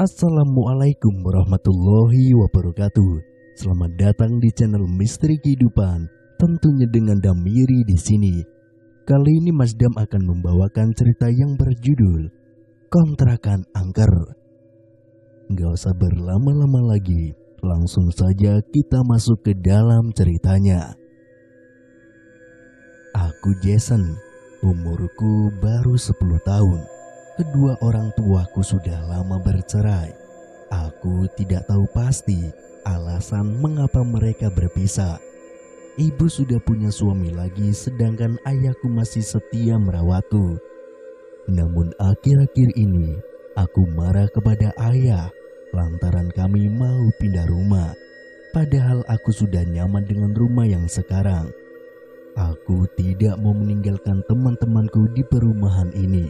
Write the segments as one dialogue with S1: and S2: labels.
S1: Assalamualaikum warahmatullahi wabarakatuh. Selamat datang di channel Misteri Kehidupan. Tentunya dengan Damiri di sini. Kali ini Mas Dam akan membawakan cerita yang berjudul Kontrakan Angker. Gak usah berlama-lama lagi, langsung saja kita masuk ke dalam ceritanya. Aku Jason, umurku baru 10 tahun. Kedua orang tuaku sudah lama bercerai. Aku tidak tahu pasti alasan mengapa mereka berpisah. Ibu sudah punya suami lagi, sedangkan ayahku masih setia merawatku. Namun akhir-akhir ini aku marah kepada ayah lantaran kami mau pindah rumah. Padahal aku sudah nyaman dengan rumah yang sekarang. Aku tidak mau meninggalkan teman-temanku di perumahan ini.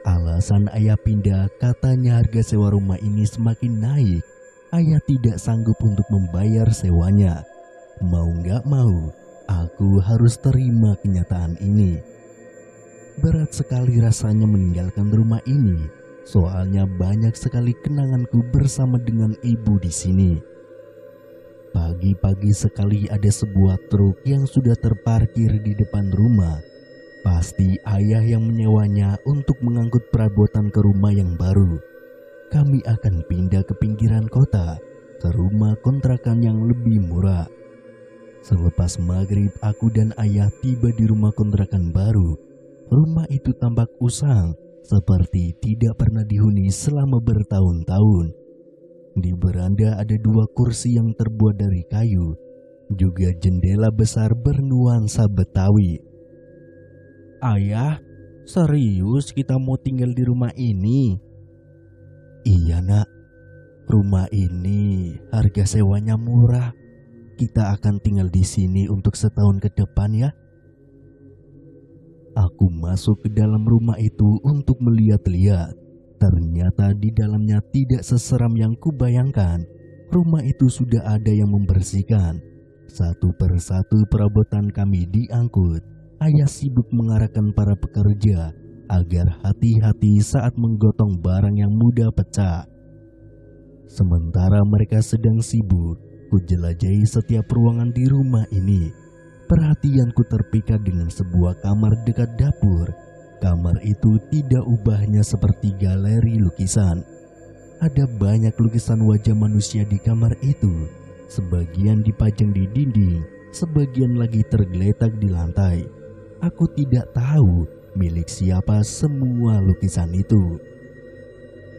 S1: Alasan ayah pindah, katanya harga sewa rumah ini semakin naik. Ayah tidak sanggup untuk membayar sewanya. Mau gak mau, aku harus terima kenyataan ini. Berat sekali rasanya meninggalkan rumah ini, soalnya banyak sekali kenanganku bersama dengan ibu di sini. Pagi-pagi sekali ada sebuah truk yang sudah terparkir di depan rumah. Pasti ayah yang menyewanya untuk mengangkut perabotan ke rumah yang baru. Kami akan pindah ke pinggiran kota, ke rumah kontrakan yang lebih murah. Selepas maghrib, aku dan ayah tiba di rumah kontrakan baru. Rumah itu tampak usang, seperti tidak pernah dihuni selama bertahun-tahun. Di beranda ada 2 kursi yang terbuat dari kayu, juga jendela besar bernuansa Betawi. Ayah, serius kita mau tinggal di rumah ini? Iya nak, rumah ini harga sewanya murah. Kita akan tinggal di sini untuk setahun ke depan ya. Aku masuk ke dalam rumah itu untuk melihat-lihat. Ternyata di dalamnya tidak seseram yang kubayangkan. Rumah itu sudah ada yang membersihkan. Satu persatu perabotan kami diangkut. Ayah sibuk mengarahkan para pekerja agar hati-hati saat menggotong barang yang mudah pecah. Sementara mereka sedang sibuk, kujelajahi setiap ruangan di rumah ini. Perhatianku terpikat dengan sebuah kamar dekat dapur. Kamar itu tidak ubahnya seperti galeri lukisan. Ada banyak lukisan wajah manusia di kamar itu. Sebagian dipajang di dinding, sebagian lagi tergeletak di lantai. Aku tidak tahu milik siapa semua lukisan itu.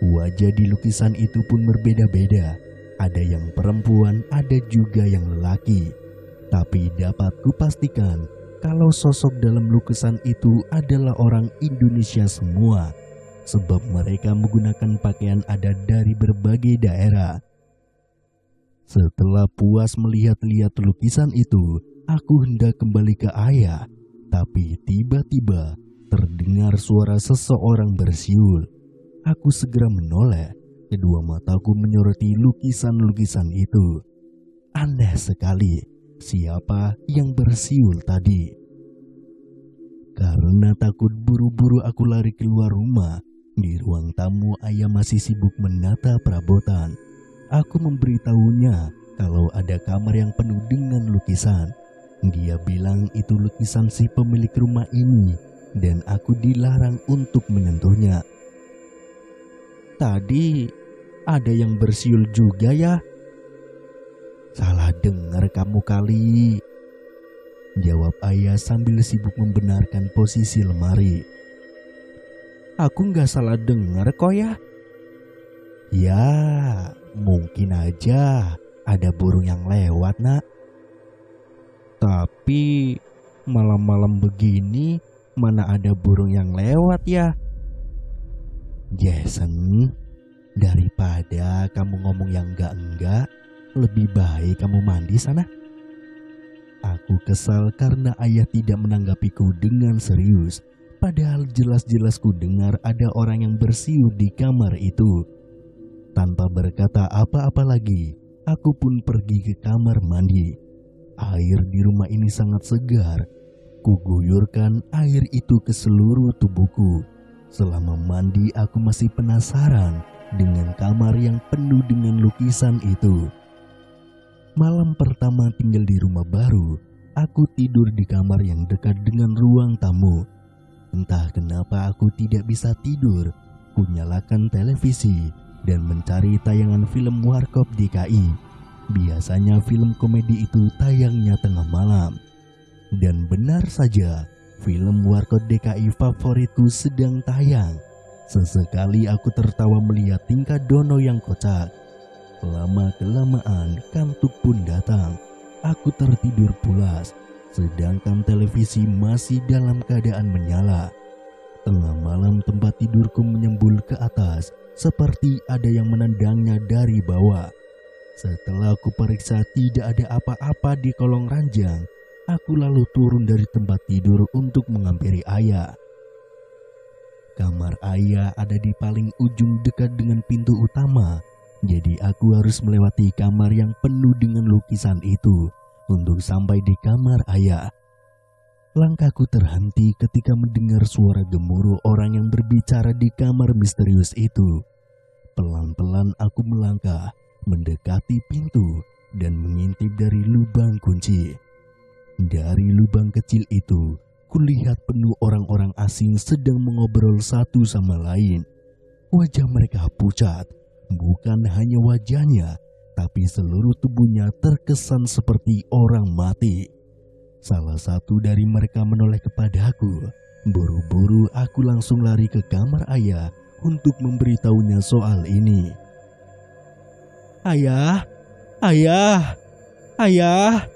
S1: Wajah di lukisan itu pun berbeda-beda. Ada yang perempuan, ada juga yang lelaki. Tapi dapat kupastikan kalau sosok dalam lukisan itu adalah orang Indonesia semua. Sebab mereka menggunakan pakaian adat dari berbagai daerah. Setelah puas melihat-lihat lukisan itu, aku hendak kembali ke ayah. Tapi tiba-tiba terdengar suara seseorang bersiul. Aku segera menoleh. Kedua mataku menyoroti lukisan-lukisan itu. Aneh sekali, siapa yang bersiul tadi? Karena takut, buru-buru aku lari keluar rumah. Di ruang tamu ayah masih sibuk menata perabotan. Aku memberitahunya kalau ada kamar yang penuh dengan lukisan. Dia bilang itu lukisan si pemilik rumah ini dan aku dilarang untuk menyentuhnya. Tadi ada yang bersiul juga ya? Salah dengar kamu kali, jawab ayah sambil sibuk membenarkan posisi lemari. Aku nggak salah dengar kok ya. Ya, mungkin aja ada burung yang lewat nak. Tapi malam-malam begini mana ada burung yang lewat ya? Jason, daripada kamu ngomong yang enggak-enggak, lebih baik kamu mandi sana. Aku kesal karena ayah tidak menanggapiku dengan serius. Padahal jelas-jelas ku dengar ada orang yang bersiul di kamar itu. Tanpa berkata apa-apa lagi, aku pun pergi ke kamar mandi. Air di rumah ini sangat segar. Kuguyurkan air itu ke seluruh tubuhku. Selama mandi aku masih penasaran dengan kamar yang penuh dengan lukisan itu. Malam pertama tinggal di rumah baru, aku tidur di kamar yang dekat dengan ruang tamu. Entah kenapa aku tidak bisa tidur. Ku nyalakan televisi dan mencari tayangan film Warkop DKI. Biasanya film komedi itu tayangnya tengah malam. Dan benar saja, film Warkop DKI favoritku sedang tayang. Sesekali aku tertawa melihat tingkah Dono yang kocak. Lama-kelamaan kantuk pun datang. Aku tertidur pulas, sedangkan televisi masih dalam keadaan menyala. Tengah malam tempat tidurku menyembul ke atas, seperti ada yang menendangnya dari bawah. Setelah aku periksa tidak ada apa-apa di kolong ranjang, aku lalu turun dari tempat tidur untuk menghampiri ayah. Kamar ayah ada di paling ujung dekat dengan pintu utama. Jadi aku harus melewati kamar yang penuh dengan lukisan itu untuk sampai di kamar ayah. Langkahku terhenti ketika mendengar suara gemuruh orang yang berbicara di kamar misterius itu. Pelan-pelan aku melangkah, mendekati pintu dan mengintip dari lubang kunci. Dari lubang kecil itu, kulihat penuh orang-orang asing sedang mengobrol satu sama lain. Wajah mereka pucat. Bukan hanya wajahnya, tapi seluruh tubuhnya terkesan seperti orang mati. Salah satu dari mereka menoleh kepadaku. Buru-buru aku langsung lari ke kamar ayah untuk memberitahunya soal ini. "Ayah, ayah, ayah!"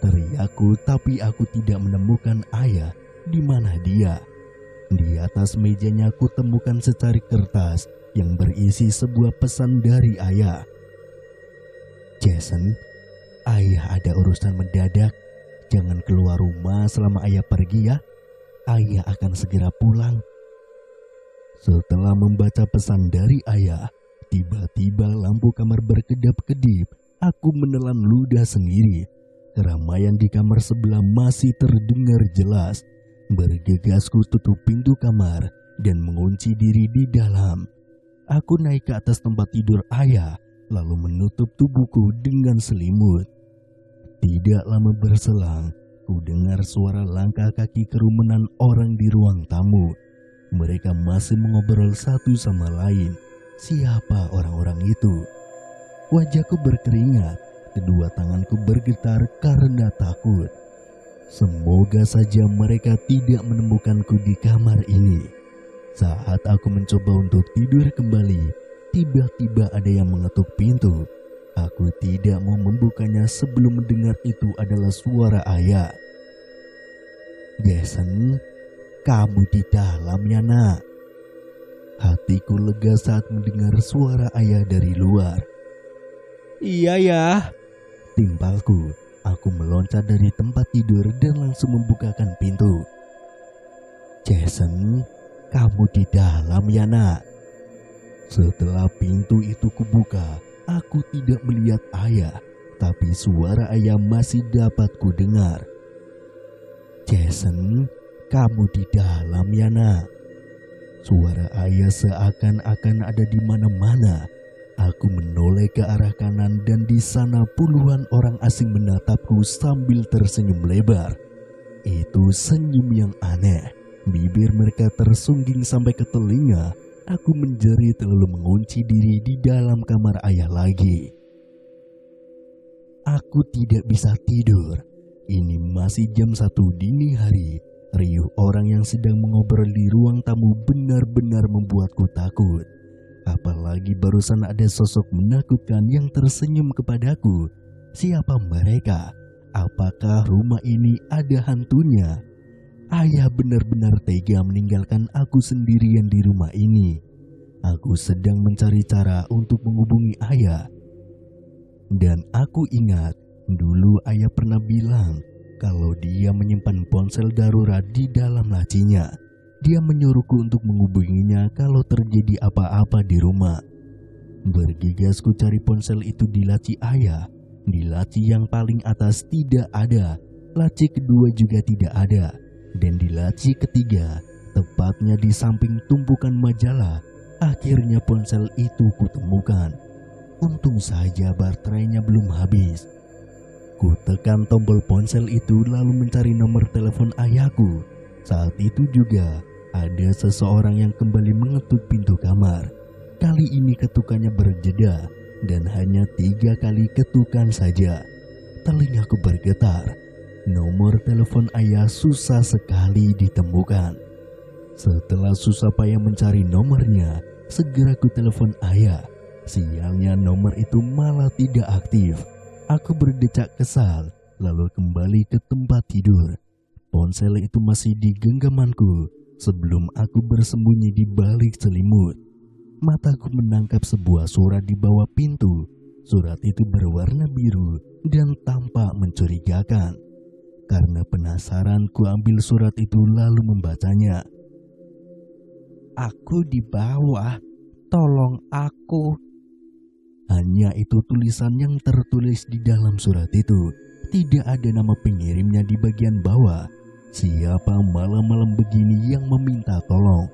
S1: teriakku, tapi aku tidak menemukan ayah. Di mana dia? Di atas mejanya aku temukan secari kertas yang berisi sebuah pesan dari ayah. "Jason, ayah ada urusan mendadak. Jangan keluar rumah selama ayah pergi ya. Ayah akan segera pulang." Setelah membaca pesan dari ayah, tiba-tiba lampu kamar berkedap-kedip. Aku menelan ludah sendiri. Keramaian di kamar sebelah masih terdengar jelas. Bergegasku tutup pintu kamar dan mengunci diri di dalam. Aku naik ke atas tempat tidur ayah, lalu menutup tubuhku dengan selimut. Tidak lama berselang, ku dengar suara langkah kaki kerumunan orang di ruang tamu. Mereka masih mengobrol satu sama lain. Siapa orang-orang itu? Wajahku berkeringat, kedua tanganku bergetar karena takut. Semoga saja mereka tidak menemukanku di kamar ini. Saat aku mencoba untuk tidur kembali, tiba-tiba ada yang mengetuk pintu. Aku tidak mau membukanya sebelum mendengar itu adalah suara ayah. "Jason, kamu di dalam ya nak?" Hatiku lega saat mendengar suara ayah dari luar. "Iya ya," timpalku. Aku meloncat dari tempat tidur dan langsung membukakan pintu. "Jason, kamu di dalam ya nak?" Setelah pintu itu kubuka, aku tidak melihat ayah, tapi suara ayah masih dapat kudengar. "Jason, kamu di dalam ya nak?" Suara ayah seakan-akan ada di mana-mana. Aku menoleh ke arah kanan dan di sana puluhan orang asing menatapku sambil tersenyum lebar. Itu senyum yang aneh. Bibir mereka tersungging sampai ke telinga. Aku menjerit lalu mengunci diri di dalam kamar ayah lagi. Aku tidak bisa tidur. Ini masih jam 1 dini hari. Riuh orang yang sedang mengobrol di ruang tamu benar-benar membuatku takut. Apalagi barusan ada sosok menakutkan yang tersenyum kepadaku. Siapa mereka? Apakah rumah ini ada hantunya? Ayah benar-benar tega meninggalkan aku sendirian di rumah ini. Aku sedang mencari cara untuk menghubungi ayah. Dan aku ingat, dulu ayah pernah bilang kalau dia menyimpan ponsel darurat di dalam lacinya. Dia menyuruhku untuk menghubunginya kalau terjadi apa-apa di rumah. Bergegas ku cari ponsel itu di laci ayah. Di laci yang paling atas tidak ada. Laci kedua juga tidak ada. Dan di laci ketiga, tepatnya di samping tumpukan majalah, Akhirnya ponsel itu kutemukan. Untung saja baterainya belum habis. Ku tekan tombol ponsel itu lalu mencari nomor telepon ayahku. Saat itu juga ada seseorang yang kembali mengetuk pintu kamar. Kali ini ketukannya berjeda dan hanya 3 kali ketukan saja. Telingaku bergetar. Nomor telepon ayah susah sekali ditemukan. Setelah susah payah mencari nomornya, segera ku telepon ayah. Sialnya nomor itu malah tidak aktif. Aku berdecak kesal, lalu kembali ke tempat tidur. Ponsel itu masih di genggamanku sebelum aku bersembunyi di balik selimut. Mataku menangkap sebuah surat di bawah pintu. Surat itu berwarna biru dan tampak mencurigakan. Karena penasaran, ku ambil surat itu lalu membacanya. "Aku di bawah, tolong aku." Hanya itu tulisan yang tertulis di dalam surat itu. Tidak ada nama pengirimnya di bagian bawah. Siapa malam-malam begini yang meminta tolong?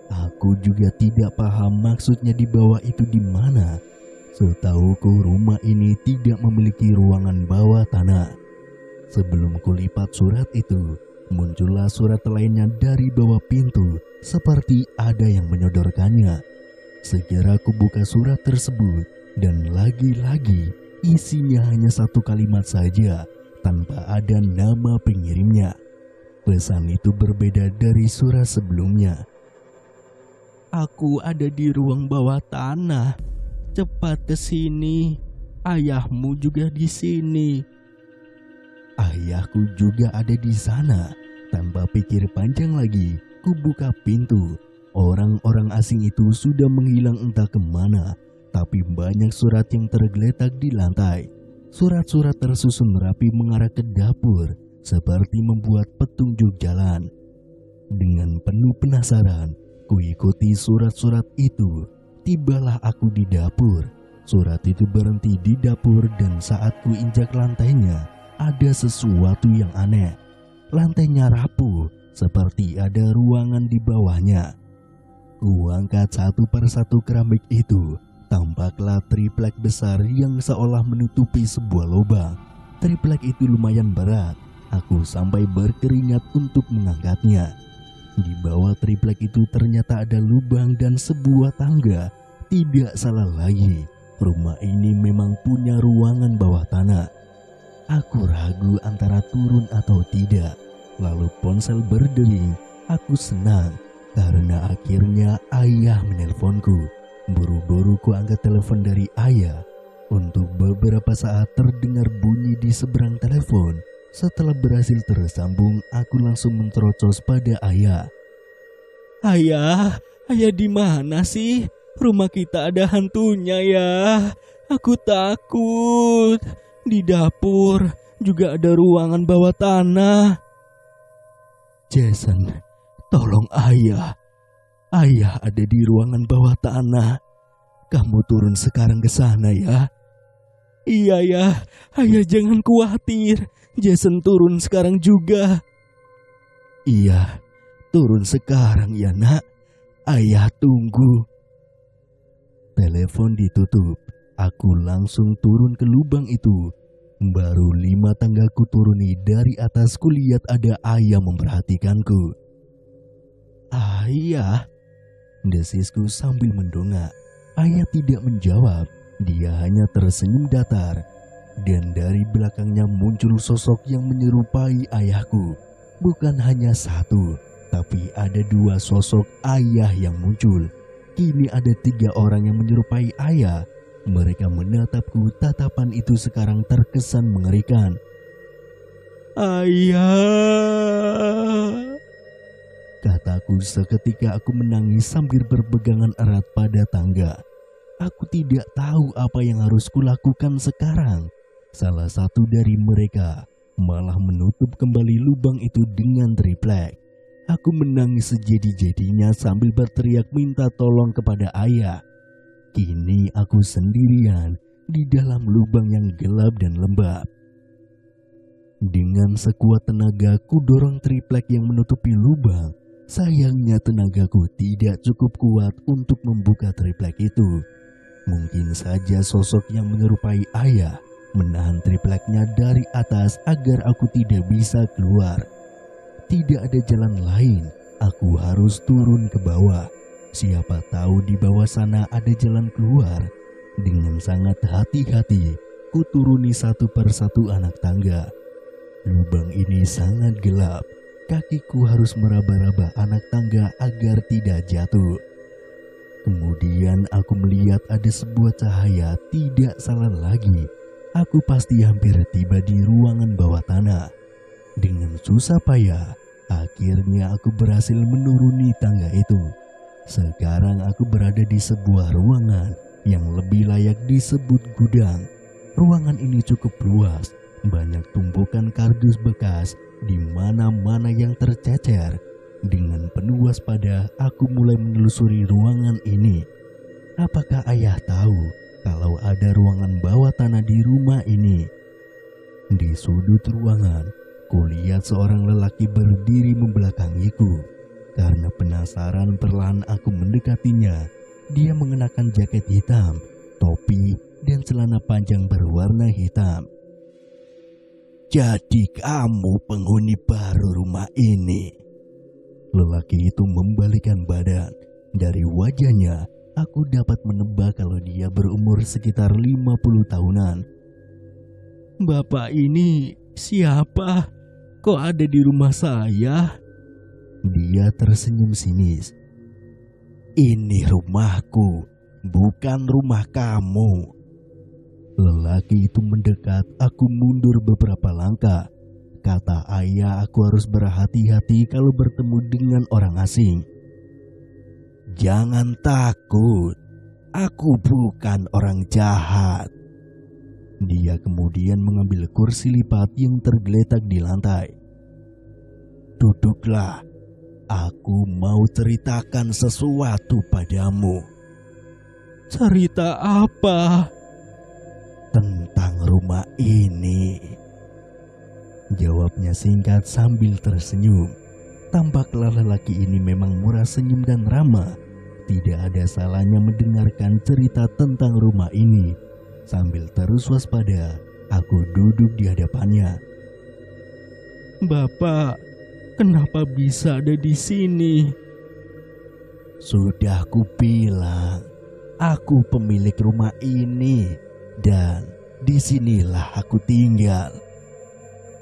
S1: Aku juga tidak paham maksudnya di bawah itu di mana. Setahuku rumah ini tidak memiliki ruangan bawah tanah. Sebelum kulipat surat itu, muncullah surat lainnya dari bawah pintu, seperti ada yang menyodorkannya. Segera kubuka surat tersebut, dan lagi-lagi isinya hanya satu kalimat saja, tanpa ada nama pengirimnya. Pesan itu berbeda dari surat sebelumnya. "Aku ada di ruang bawah tanah. Cepat ke sini. Ayahmu juga di sini." Ayahku juga ada di sana. Tanpa pikir panjang lagi, kubuka pintu. Orang-orang asing itu sudah menghilang entah kemana, tapi banyak surat yang tergeletak di lantai. Surat-surat tersusun rapi mengarah ke dapur, seperti membuat petunjuk jalan. Dengan penuh penasaran, kuikuti surat-surat itu. Tibalah aku di dapur. Surat itu berhenti di dapur dan saat kuinjak lantainya, ada sesuatu yang aneh. Lantainya rapuh, seperti ada ruangan di bawahnya. Kuangkat satu persatu keramik itu. Tampaklah triplek besar yang seolah menutupi sebuah lubang. Triplek itu lumayan berat. Aku sampai berkeringat untuk mengangkatnya. Di bawah triplek itu ternyata ada lubang dan sebuah tangga. Tidak salah lagi, rumah ini memang punya ruangan bawah tanah. Aku ragu antara turun atau tidak. Lalu ponsel berdering. Aku senang karena akhirnya ayah menelponku. Buru-buru ku angkat telepon dari ayah. Untuk beberapa saat terdengar bunyi di seberang telepon. Setelah berhasil tersambung, aku langsung menterocos pada ayah. "Ayah, ayah di mana sih? Rumah kita ada hantunya ya. Aku takut. Di dapur juga ada ruangan bawah tanah." "Jason, tolong ayah. Ayah ada di ruangan bawah tanah. Kamu turun sekarang ke sana ya." "Iya ya, ayah jangan khawatir. Jason turun sekarang juga." "Iya, turun sekarang ya nak. Ayah tunggu." Telepon ditutup. Aku langsung turun ke lubang itu. Baru 5 tangga ku turuni dari atas, kulihat ada ayah memperhatikanku. "Ayah," desisku sambil mendongak. Ayah tidak menjawab. Dia hanya tersenyum datar. Dan dari belakangnya muncul sosok yang menyerupai ayahku. Bukan hanya satu, tapi ada 2 sosok ayah yang muncul. Kini ada 3 orang yang menyerupai ayah. Mereka menatapku. Tatapan itu sekarang terkesan mengerikan. "Ayah," kataku seketika. Aku menangis sambil berpegangan erat pada tangga. Aku tidak tahu apa yang harus kulakukan sekarang. Salah satu dari mereka malah menutup kembali lubang itu dengan triplek. Aku menangis sejadi-jadinya sambil berteriak minta tolong kepada ayah. Kini aku sendirian di dalam lubang yang gelap dan lembab. Dengan sekuat tenaga ku dorong triplek yang menutupi lubang. Sayangnya tenagaku tidak cukup kuat untuk membuka triplek itu. Mungkin saja sosok yang menyerupai ayah menahan tripleknya dari atas agar aku tidak bisa keluar. Tidak ada jalan lain, aku harus turun ke bawah. Siapa tahu di bawah sana ada jalan keluar. Dengan sangat hati-hati, ku turuni satu persatu anak tangga. Lubang ini sangat gelap. Kakiku harus meraba-raba anak tangga agar tidak jatuh. Kemudian aku melihat ada sebuah cahaya. Tidak salah lagi, aku pasti hampir tiba di ruangan bawah tanah. Dengan susah payah, akhirnya aku berhasil menuruni tangga itu. Sekarang aku berada di sebuah ruangan yang lebih layak disebut gudang. Ruangan ini cukup luas, banyak tumpukan kardus bekas di mana-mana yang tercecer. Dengan penuh waspada, aku mulai menelusuri ruangan ini. Apakah ayah tahu kalau ada ruangan bawah tanah di rumah ini? Di sudut ruangan, kulihat seorang lelaki berdiri membelakangiku. Karena penasaran, perlahan aku mendekatinya. Dia mengenakan jaket hitam, topi, dan celana panjang berwarna hitam. "Jadi kamu penghuni baru rumah ini?" Lelaki itu membalikkan badan. Dari wajahnya, aku dapat menebak kalau dia berumur sekitar 50 tahunan. "Bapak ini siapa? Kok ada di rumah saya?" Dia tersenyum sinis. "Ini rumahku, bukan rumah kamu." Lelaki itu mendekat, aku mundur beberapa langkah. Kata ayah, aku harus berhati-hati kalau bertemu dengan orang asing. "Jangan takut, aku bukan orang jahat." Dia kemudian mengambil kursi lipat yang tergeletak di lantai. "Duduklah, aku mau ceritakan sesuatu padamu." "Cerita apa?" "Tentang rumah ini," jawabnya singkat sambil tersenyum. Tampaklah lelaki ini memang murah senyum dan ramah. Tidak ada salahnya mendengarkan cerita tentang rumah ini. Sambil terus waspada, aku duduk di hadapannya. "Bapak, kenapa bisa ada di sini?" "Sudah kubilang, aku pemilik rumah ini. Dan disinilah aku tinggal."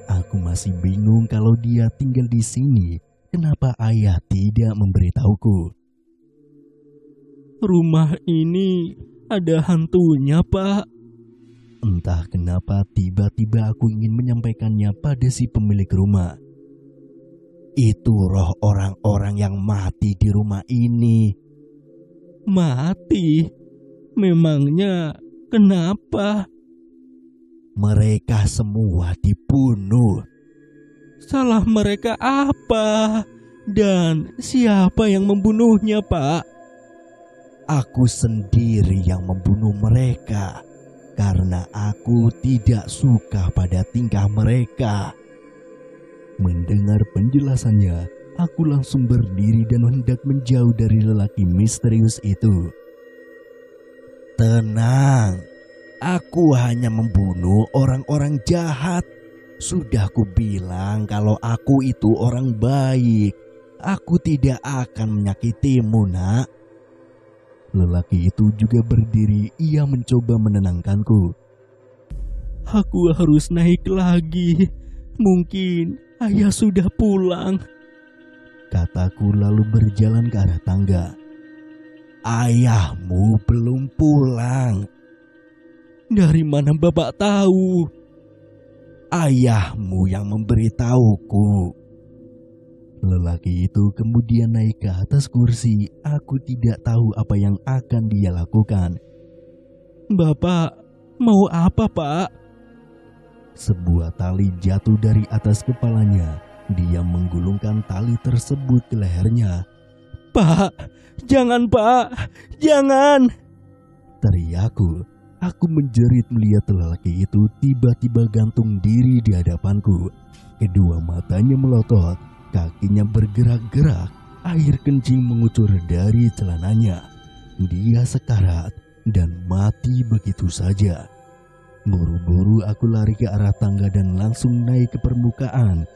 S1: Aku masih bingung kalau dia tinggal di sini. Kenapa ayah tidak memberitahuku? "Rumah ini ada hantunya, Pak." Entah kenapa tiba-tiba aku ingin menyampaikannya pada si pemilik rumah. "Itu roh orang-orang yang mati di rumah ini." "Mati? Memangnya kenapa?" "Mereka semua dibunuh." "Salah mereka apa? Dan siapa yang membunuhnya, Pak?" "Aku sendiri yang membunuh mereka karena aku tidak suka pada tingkah mereka." Mendengar penjelasannya, aku langsung berdiri dan hendak menjauh dari lelaki misterius itu. "Tenang, aku hanya membunuh orang-orang jahat. Sudah kubilang kalau aku itu orang baik. Aku tidak akan menyakitimu, nak." Lelaki itu juga berdiri, ia mencoba menenangkanku. "Aku harus naik lagi. Mungkin ayah sudah pulang," kataku lalu berjalan ke arah tangga. "Ayahmu belum pulang." "Dari mana Bapak tahu?" "Ayahmu yang memberitahuku." Lelaki itu kemudian naik ke atas kursi. Aku tidak tahu apa yang akan dia lakukan. "Bapak mau apa, Pak?" Sebuah tali jatuh dari atas kepalanya. Dia menggulungkan tali tersebut ke lehernya. "Pak, jangan, Pak, jangan!" teriakku. Aku menjerit melihat lelaki itu tiba-tiba gantung diri di hadapanku. Kedua matanya melotot, kakinya bergerak-gerak. Air kencing mengucur dari celananya. Dia sekarat dan mati begitu saja. Buru-buru aku lari ke arah tangga dan langsung naik ke permukaan.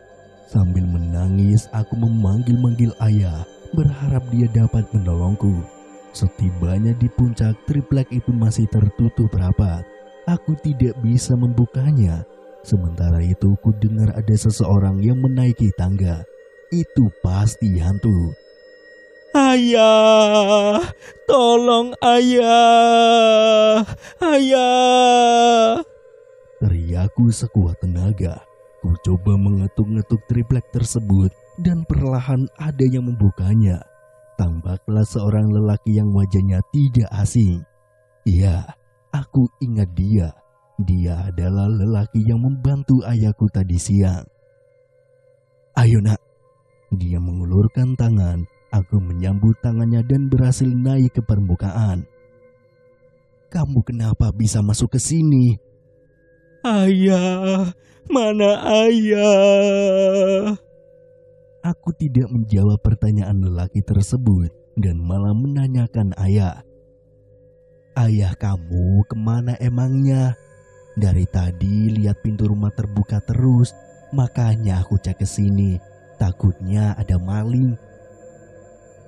S1: Sambil menangis aku memanggil-manggil ayah, berharap dia dapat menolongku. Setibanya di puncak, triplek itu masih tertutup rapat. Aku tidak bisa membukanya. Sementara itu ku dengar ada seseorang yang menaiki tangga. Itu pasti hantu. "Ayah, tolong ayah, ayah!" teriakku sekuat tenaga. Ku coba mengetuk-ngetuk triplek tersebut dan perlahan ada yang membukanya. Tampaklah seorang lelaki yang wajahnya tidak asing. Iya, aku ingat dia. Dia adalah lelaki yang membantu ayahku tadi siang. "Ayo nak." Dia mengulurkan tangan. Aku menyambut tangannya dan berhasil naik ke permukaan. "Kamu kenapa bisa masuk ke sini?" "Ayah, mana ayah?" Aku tidak menjawab pertanyaan lelaki tersebut dan malah menanyakan ayah. "Ayah kamu kemana emangnya? Dari tadi lihat pintu rumah terbuka terus, makanya aku cek ke sini. Takutnya ada maling."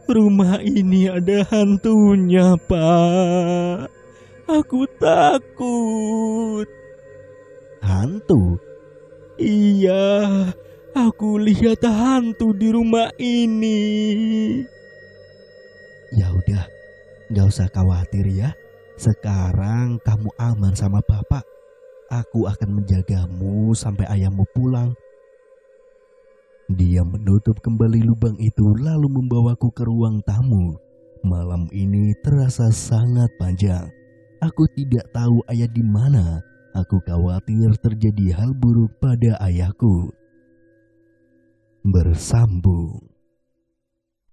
S1: "Rumah ini ada hantunya, Pak. Aku takut." "Hantu?" "Iya, aku lihat hantu di rumah ini." "Ya udah, gak usah khawatir ya. Sekarang kamu aman sama bapak. Aku akan menjagamu sampai ayahmu pulang." Dia menutup kembali lubang itu lalu membawaku ke ruang tamu. Malam ini terasa sangat panjang. Aku tidak tahu ayah di mana. Aku khawatir terjadi hal buruk pada ayahku. Bersambung.